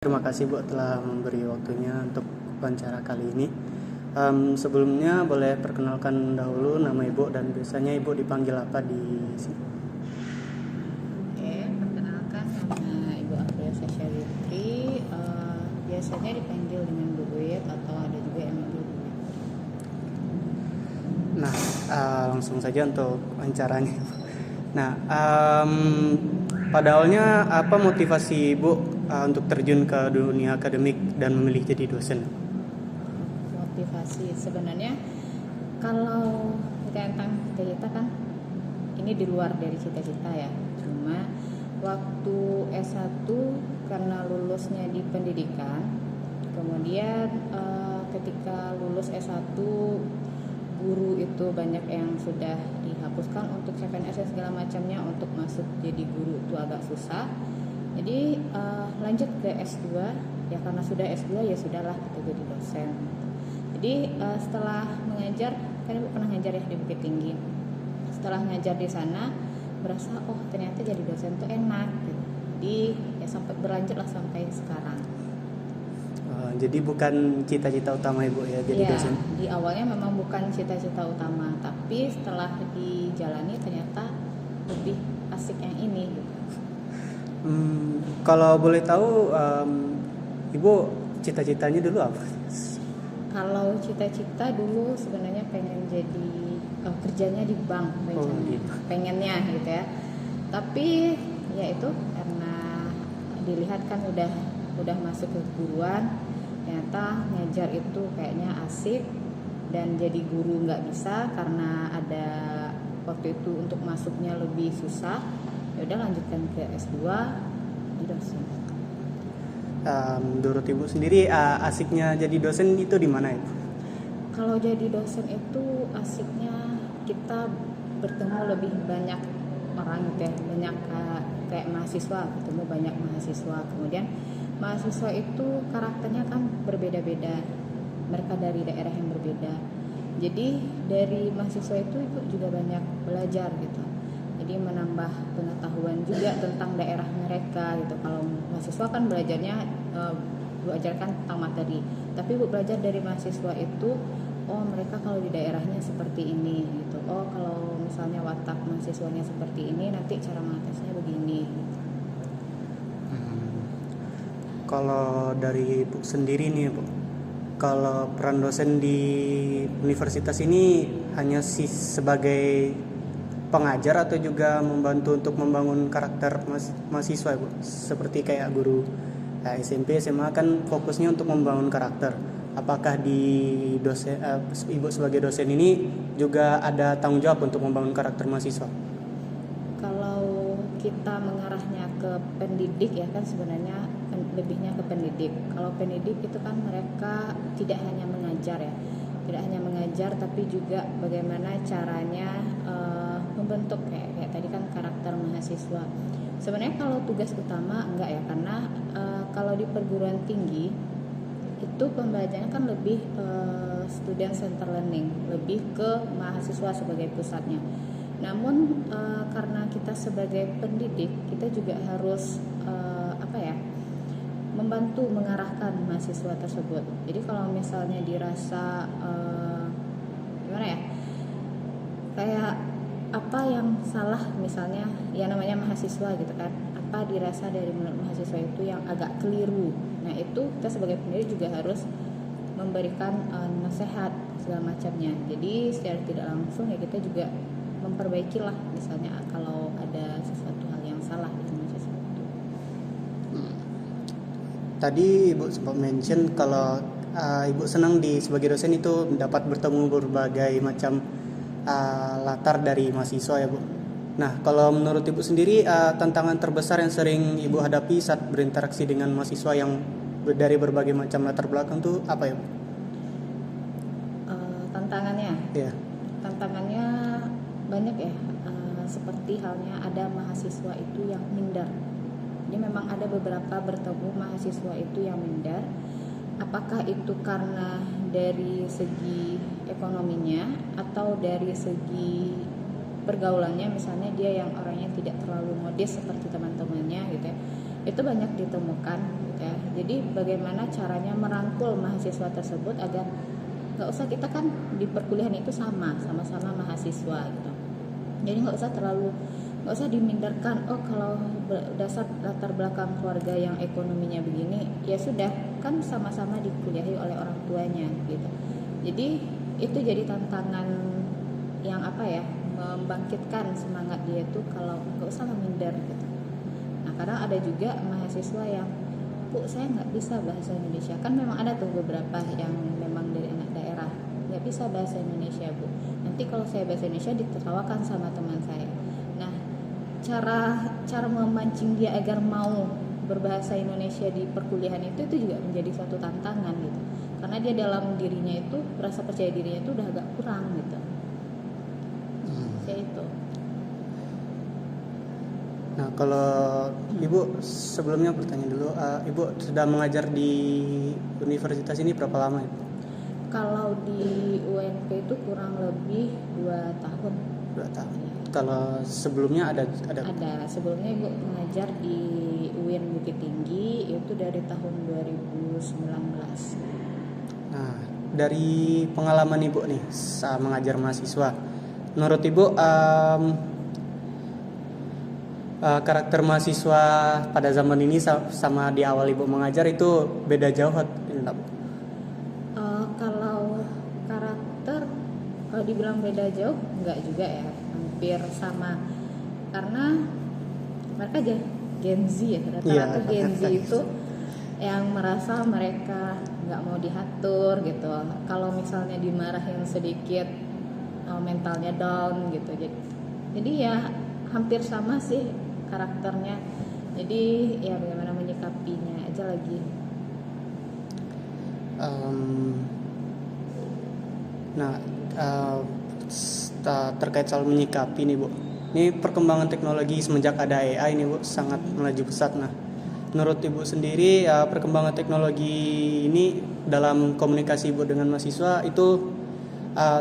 Terima kasih Bu telah memberi waktunya untuk wawancara kali ini. Sebelumnya boleh perkenalkan dahulu nama Ibu dan biasanya Ibu dipanggil apa di sini? Oke, perkenalkan nama Ibu Aprilia Sasyawitri. Biasanya dipanggil dengan Bu Wit atau ada juga yang manggil Bu Wit. Nah, langsung saja untuk wawancaranya. Nah, pada awalnya apa motivasi Ibu untuk terjun ke dunia akademik dan memilih jadi dosen? Motivasi sebenarnya kalau tentang cita-cita kan ini di luar dari cita-cita ya. Cuma waktu S1 karena lulusnya di pendidikan, kemudian ketika lulus S1 guru itu banyak yang sudah dihapuskan untuk CPNS dan segala macamnya, untuk masuk jadi guru itu agak susah. Jadi lanjut ke S2 ya, karena sudah S2 ya sudahlah kita jadi dosen. Jadi setelah mengajar, kan Ibu pernah ngajar ya di Bukit Tinggi. Setelah ngajar di sana berasa ternyata jadi dosen tuh enak gitu. Jadi ya sampai berlanjut lah sampai sekarang. Jadi bukan cita-cita utama Ibu ya jadi dosen? Di awalnya memang bukan cita-cita utama, tapi setelah dijalani ternyata lebih asik yang ini gitu. Kalau boleh tahu, Ibu cita-citanya dulu apa? Kalau cita-cita dulu sebenarnya pengen jadi kerjanya di bank, pengennya gitu ya. Tapi ya itu karena dilihat kan udah masuk ke keguruan, ternyata ngajar itu kayaknya asik, dan jadi guru nggak bisa karena ada waktu itu untuk masuknya lebih susah. Ya udah lanjutkan ke S2 di dosen. Menurut Ibu sendiri asiknya jadi dosen itu di mana Ibu? Kalau jadi dosen itu asiknya kita bertemu lebih banyak orang gitu ya, banyak kayak mahasiswa, ketemu banyak mahasiswa. Kemudian mahasiswa itu karakternya kan berbeda-beda, mereka dari daerah yang berbeda. Jadi dari mahasiswa itu juga banyak belajar gitu. Jadi menambah pengetahuan juga tentang daerah mereka gitu. Kalau mahasiswa kan belajarnya belajarkan tentang materi, tapi belajar dari mahasiswa itu, mereka kalau di daerahnya seperti ini gitu. Kalau misalnya watak mahasiswanya seperti ini, nanti cara mengatasinya begini gitu. Kalau dari Ibu sendiri nih Bu, kalau peran dosen di universitas ini hanya sebagai pengajar atau juga membantu untuk membangun karakter mahasiswa Bu? Seperti kayak guru SMP, SMA kan fokusnya untuk membangun karakter. Apakah di dosen, Ibu sebagai dosen ini juga ada tanggung jawab untuk membangun karakter mahasiswa? Kalau kita mengarahnya ke pendidik ya kan sebenarnya lebihnya ke pendidik. Kalau pendidik itu kan mereka tidak hanya mengajar ya, tidak hanya mengajar tapi juga bagaimana caranya membentuk kayak tadi kan karakter mahasiswa. Sebenarnya kalau tugas utama enggak ya, karena kalau di perguruan tinggi itu pembelajarannya kan lebih student center learning, lebih ke mahasiswa sebagai pusatnya. Namun karena kita sebagai pendidik, kita juga harus membantu mengarahkan mahasiswa tersebut. Jadi kalau misalnya dirasa gimana ya, kayak apa yang salah misalnya, ya namanya mahasiswa gitu kan, apa dirasa dari menurut mahasiswa itu yang agak keliru, nah itu kita sebagai pendidik juga harus memberikan nasihat segala macamnya. Jadi secara tidak langsung ya kita juga memperbaiki lah, misalnya kalau ada sesuatu hal yang salah di mahasiswa itu. Tadi Ibu sempat mention kalau Ibu senang sebagai dosen itu dapat bertemu berbagai macam latar dari mahasiswa ya Bu. Nah, kalau menurut Ibu sendiri tantangan terbesar yang sering Ibu hadapi saat berinteraksi dengan mahasiswa yang dari berbagai macam latar belakang itu apa ya Bu? Tantangannya? Ya. Tantangannya banyak ya. Seperti halnya ada mahasiswa itu yang minder. Jadi memang ada beberapa bertemu mahasiswa itu yang minder. Apakah itu karena dari segi ekonominya atau dari segi pergaulannya, misalnya dia yang orangnya tidak terlalu modis seperti teman-temannya gitu ya, itu banyak ditemukan gitu ya. Jadi bagaimana caranya merangkul mahasiswa tersebut agar nggak usah, kita kan di perkuliahan itu sama-sama mahasiswa gitu. Jadi nggak usah dimindarkan, oh kalau dasar latar belakang keluarga yang ekonominya begini, ya sudah kan sama-sama dikuliahi oleh orang tuanya gitu. Jadi itu jadi tantangan yang membangkitkan semangat dia tuh, kalau nggak usah minder gitu. Nah kadang ada juga mahasiswa yang, Bu saya nggak bisa bahasa Indonesia, kan memang ada tuh beberapa yang memang dari anak daerah nggak bisa bahasa Indonesia Bu, nanti kalau saya bahasa Indonesia ditertawakan sama teman saya. Nah cara memancing dia agar mau berbahasa Indonesia di perkuliahan itu juga menjadi suatu tantangan gitu, karena dia dalam dirinya itu, rasa percaya dirinya itu udah agak kurang gitu. Kayak itu. Nah, kalau Ibu sebelumnya bertanya dulu, Ibu sudah mengajar di universitas ini berapa lama Ibu? Kalau di UNP itu kurang lebih 2 tahun. 2 tahun. Kalau sebelumnya ada Sebelumnya Ibu mengajar di UIN Bukit Tinggi itu dari tahun 2019. Nah, dari pengalaman Ibu nih saat mengajar mahasiswa, menurut Ibu karakter mahasiswa pada zaman ini sama di awal Ibu mengajar itu beda jauh tidak Bu? Kalau karakter, kalau dibilang beda jauh enggak juga ya, hampir sama, karena mereka Gen Z ya, rata-rata Gen Z itu yang merasa mereka nggak mau diatur gitu. Kalau misalnya dimarahin sedikit mentalnya down gitu. Jadi ya hampir sama sih karakternya. Jadi ya bagaimana menyikapinya aja lagi. Terkait soal menyikapi nih Bu, ini perkembangan teknologi semenjak ada AI nih Bu sangat melaju pesat. Nah, menurut Ibu sendiri perkembangan teknologi ini dalam komunikasi Ibu dengan mahasiswa itu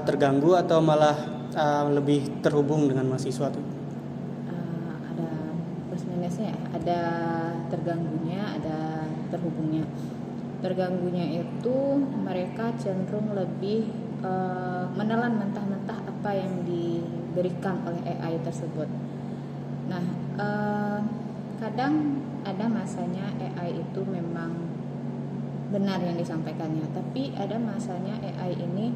terganggu atau malah lebih terhubung dengan mahasiswa tuh? Ada plus minusnya, ada terganggunya, ada terhubungnya. Terganggunya itu mereka cenderung lebih menelan mentah-mentah apa yang diberikan oleh AI tersebut. Nah, kadang ada masanya AI itu memang benar yang disampaikannya, tapi ada masanya AI ini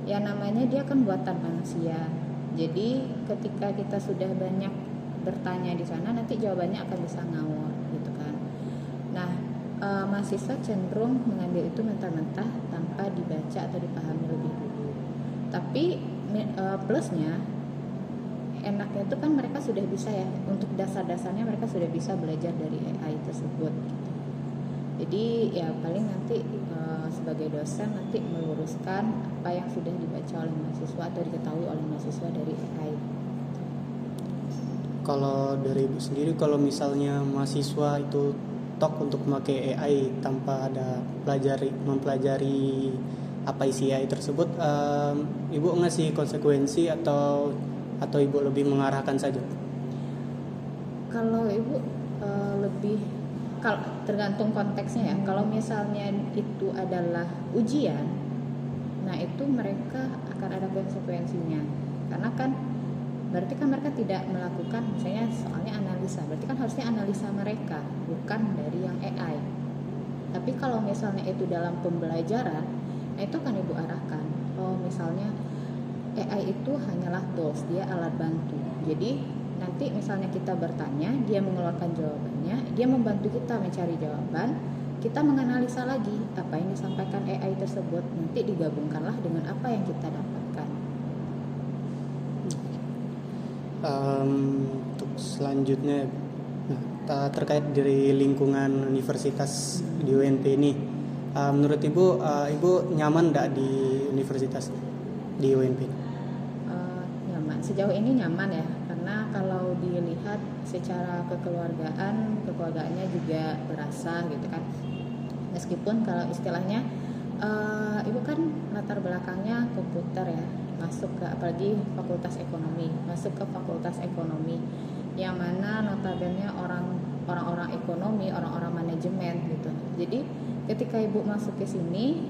ya namanya dia kan buatan manusia. Jadi ketika kita sudah banyak bertanya di sana, nanti jawabannya akan bisa ngawur gitu kan. Nah, mahasiswa cenderung mengambil itu mentah-mentah tanpa dibaca atau dipahami lebih dulu. Tapi plusnya, enaknya itu kan mereka sudah bisa ya, untuk dasar-dasarnya mereka sudah bisa belajar dari AI tersebut gitu. Jadi ya paling nanti sebagai dosen nanti meluruskan apa yang sudah dibaca oleh mahasiswa atau diketahui oleh mahasiswa dari AI. Kalau dari Ibu sendiri, kalau misalnya mahasiswa itu untuk memakai AI tanpa ada mempelajari apa isi AI tersebut, Ibu ngasih konsekuensi atau Ibu lebih mengarahkan saja? Kalau Ibu lebih, kalau tergantung konteksnya ya. Kalau misalnya itu adalah ujian, nah itu mereka akan ada konsekuensinya, karena kan berarti kan mereka tidak melakukan misalnya soalnya analisa, berarti kan harusnya analisa mereka bukan dari yang AI. Tapi kalau misalnya itu dalam pembelajaran, nah itu kan Ibu arahkan, oh misalnya AI itu hanyalah tools, dia alat bantu. Jadi nanti misalnya kita bertanya, dia mengeluarkan jawabannya, dia membantu kita mencari jawaban, kita menganalisa lagi apa yang disampaikan AI tersebut, nanti digabungkanlah dengan apa yang kita dapatkan. Untuk selanjutnya, terkait dari lingkungan universitas di UNP ini, menurut Ibu, Ibu nyaman nggak di universitas di UNP? Nyaman, sejauh ini nyaman ya, karena kalau dilihat secara kekeluargaannya juga berasa gitu kan. Meskipun kalau istilahnya Ibu kan latar belakangnya komputer ya, masuk ke apalagi fakultas ekonomi, masuk ke fakultas ekonomi yang mana notabene orang orang-orang ekonomi, orang-orang manajemen gitu. Jadi ketika ibu masuk ke sini,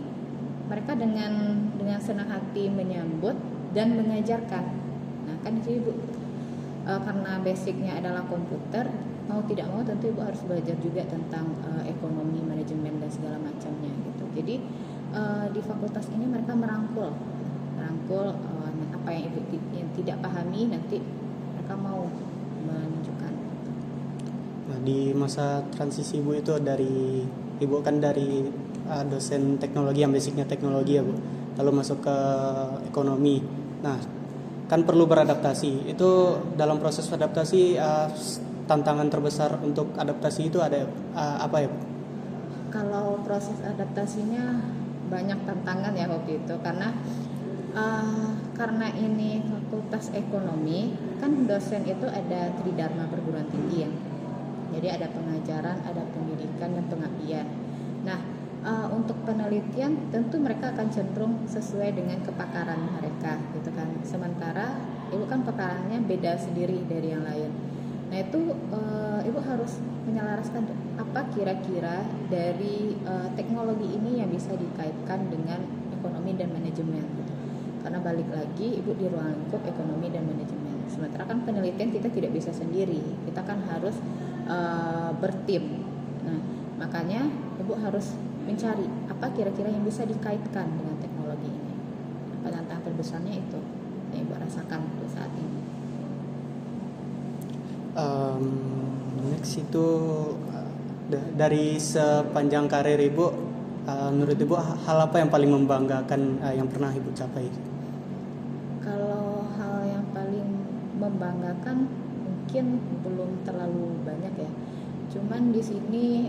mereka dengan senang hati menyambut dan mengajarkan. Nah kan itu ibu karena basicnya adalah komputer, mau tidak mau tentu ibu harus belajar juga tentang ekonomi, manajemen dan segala macamnya gitu. Jadi di fakultas ini mereka merangkul apa yang ibu yang tidak pahami, nanti mereka mau menunjukkan. Nah, di masa transisi ibu itu ibu kan dari dosen teknologi yang basicnya teknologi ya bu, lalu masuk ke ekonomi. Nah kan perlu beradaptasi. Itu dalam proses adaptasi tantangan terbesar untuk adaptasi itu ada apa ya bu? Kalau proses adaptasinya banyak tantangan ya waktu itu, karena ini fakultas ekonomi kan dosen itu ada tridharma perguruan tinggi ya. Jadi ada pengajaran, ada pendidikan dan pengabdian. Nah, untuk penelitian tentu mereka akan cenderung sesuai dengan kepakaran mereka gitu kan. Sementara ibu kan pakarannya beda sendiri dari yang lain. Nah, itu ibu harus menyelaraskan apa kira-kira dari teknologi ini yang bisa dikaitkan dengan ekonomi dan manajemen gitu. Karena balik lagi ibu di ruang lingkup ekonomi dan manajemen. Sementara kan penelitian kita tidak bisa sendiri. Kita kan harus bertim. Nah, makanya ibu harus mencari apa kira-kira yang bisa dikaitkan dengan teknologi ini. Apa tantangan terbesarnya itu yang ibu rasakan untuk saat ini. Next itu dari sepanjang karir ibu, menurut ibu hal apa yang paling membanggakan yang pernah ibu capai? Kalau hal yang paling membanggakan mungkin belum terlalu banyak ya. Cuman di sini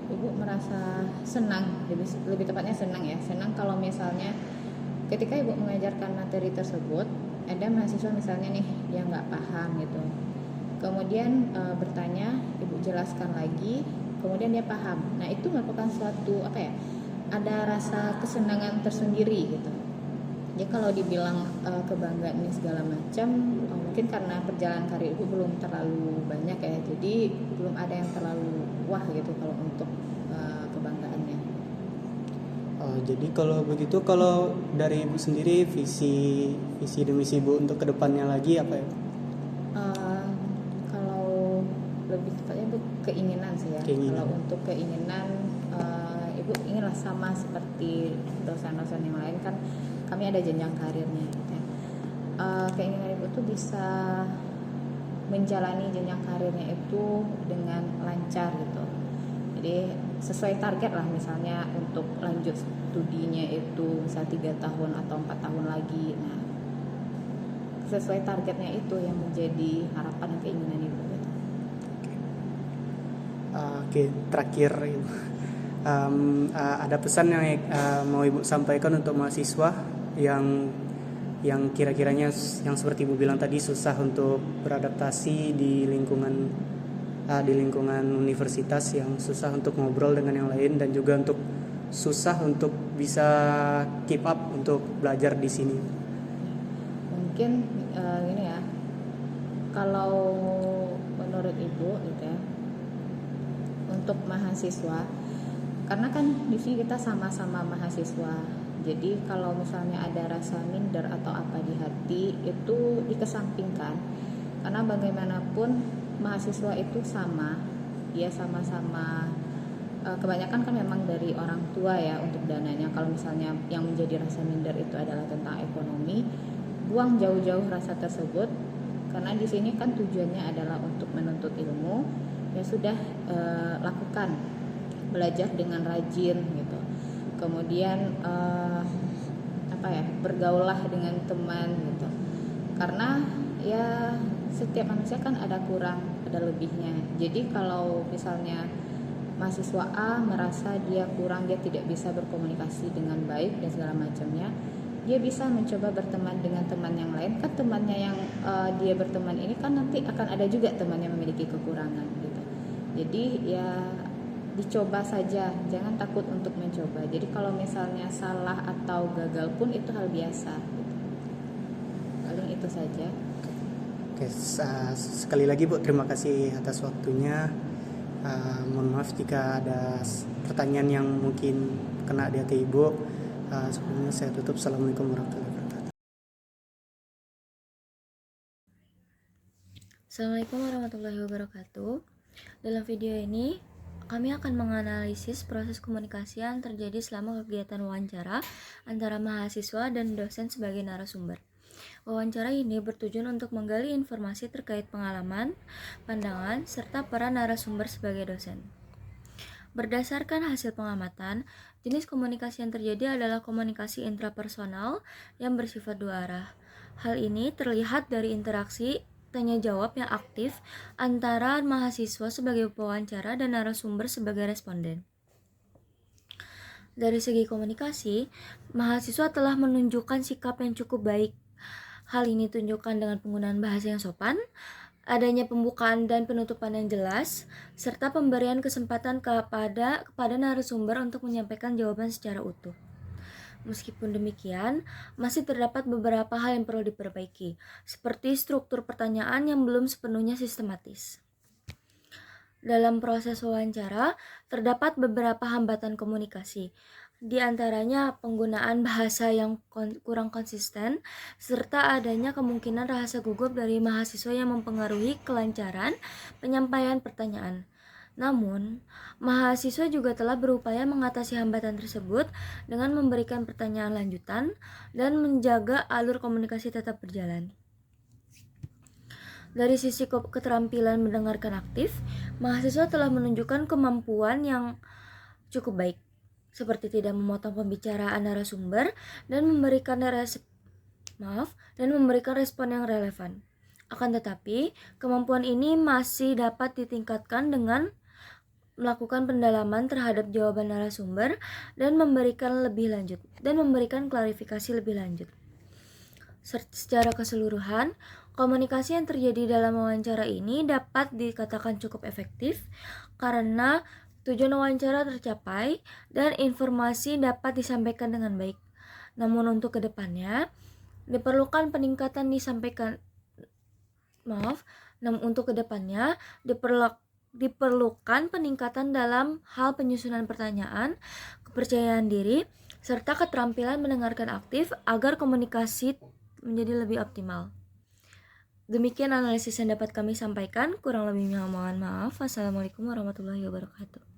ibu merasa senang, lebih tepatnya senang ya. Senang kalau misalnya ketika ibu mengajarkan materi tersebut, ada mahasiswa misalnya nih dia nggak paham gitu. Kemudian bertanya, ibu jelaskan lagi, kemudian dia paham. Nah itu merupakan suatu ada rasa kesenangan tersendiri gitu. Jadi kalau dibilang kebanggaan ini segala macam, mungkin karena perjalanan karir ibu belum terlalu banyak ya, jadi belum ada yang terlalu wah gitu kalau untuk kebanggaannya. Jadi kalau begitu, kalau dari ibu sendiri visi dan misi ibu untuk kedepannya lagi apa ya? Kalau lebih tepatnya itu keinginan sih ya. Kalau untuk keinginan, ibu inginlah sama seperti dosen-dosen yang lain kan. Kami ada jenjang karirnya. Keinginan ibu tuh bisa menjalani jenjang karirnya itu dengan lancar gitu. Jadi sesuai target lah, misalnya untuk lanjut studinya itu misal 3 tahun atau 4 tahun lagi. Nah, sesuai targetnya itu yang menjadi harapan dan keinginan ibu gitu. Oke, terakhir ibu. Ada pesan yang mau ibu sampaikan untuk mahasiswa yang kira-kiranya yang seperti ibu bilang tadi susah untuk beradaptasi di lingkungan universitas, yang susah untuk ngobrol dengan yang lain, dan juga untuk susah untuk bisa keep up untuk belajar di sini. Mungkin gini ya, kalau menurut ibu gitu ya, untuk mahasiswa, karena kan di sini kita sama-sama mahasiswa, jadi kalau misalnya ada rasa minder atau apa di hati itu dikesampingkan, karena bagaimanapun mahasiswa itu sama, dia sama-sama kebanyakan kan memang dari orang tua ya untuk dananya. Kalau misalnya yang menjadi rasa minder itu adalah tentang ekonomi, buang jauh-jauh rasa tersebut, karena di sini kan tujuannya adalah untuk menuntut ilmu. Ya sudah, lakukan, belajar dengan rajin gitu. Kemudian bergaullah dengan teman gitu. Karena ya setiap manusia kan ada kurang, ada lebihnya. Jadi kalau misalnya mahasiswa A merasa dia kurang, dia tidak bisa berkomunikasi dengan baik dan segala macamnya, dia bisa mencoba berteman dengan teman yang lain. Kan temannya yang dia berteman ini kan nanti akan ada juga teman yang memiliki kekurangan gitu. Jadi ya dicoba saja, jangan takut untuk mencoba. Jadi kalau misalnya salah atau gagal pun itu hal biasa gitu. Paling itu saja. Oke, sekali lagi Bu, terima kasih atas waktunya. Mohon maaf jika ada pertanyaan yang mungkin kena di hati Ibu. Sebelumnya saya tutup. Assalamualaikum warahmatullahi wabarakatuh. Assalamualaikum warahmatullahi wabarakatuh. Dalam video ini, kami akan menganalisis proses komunikasi yang terjadi selama kegiatan wawancara antara mahasiswa dan dosen sebagai narasumber. Wawancara ini bertujuan untuk menggali informasi terkait pengalaman, pandangan, serta peran narasumber sebagai dosen. Berdasarkan hasil pengamatan, jenis komunikasi yang terjadi adalah komunikasi intrapersonal yang bersifat dua arah. Hal ini terlihat dari interaksi tanya jawab yang aktif antara mahasiswa sebagai pewawancara dan narasumber sebagai responden. Dari segi komunikasi, mahasiswa telah menunjukkan sikap yang cukup baik. Hal ini tunjukkan dengan penggunaan bahasa yang sopan, adanya pembukaan dan penutupan yang jelas, serta pemberian kesempatan kepada narasumber untuk menyampaikan jawaban secara utuh. Meskipun demikian, masih terdapat beberapa hal yang perlu diperbaiki, seperti struktur pertanyaan yang belum sepenuhnya sistematis. Dalam proses wawancara, terdapat beberapa hambatan komunikasi, di antaranya penggunaan bahasa yang kurang konsisten, serta adanya kemungkinan rasa gugup dari mahasiswa yang mempengaruhi kelancaran penyampaian pertanyaan. Namun, mahasiswa juga telah berupaya mengatasi hambatan tersebut dengan memberikan pertanyaan lanjutan dan menjaga alur komunikasi tetap berjalan. Dari sisi keterampilan mendengarkan aktif, mahasiswa telah menunjukkan kemampuan yang cukup baik, seperti tidak memotong pembicaraan narasumber dan memberikan respon yang relevan. Akan tetapi, kemampuan ini masih dapat ditingkatkan dengan melakukan pendalaman terhadap jawaban narasumber dan memberikan klarifikasi lebih lanjut. Secara keseluruhan, komunikasi yang terjadi dalam wawancara ini dapat dikatakan cukup efektif karena tujuan wawancara tercapai dan informasi dapat disampaikan dengan baik. Namun untuk kedepannya diperlukan peningkatan diperlukan peningkatan dalam hal penyusunan pertanyaan, kepercayaan diri, serta keterampilan mendengarkan aktif agar komunikasi menjadi lebih optimal. Demikian analisis yang dapat kami sampaikan, kurang lebihnya mohon maaf. Wassalamualaikum warahmatullahi wabarakatuh.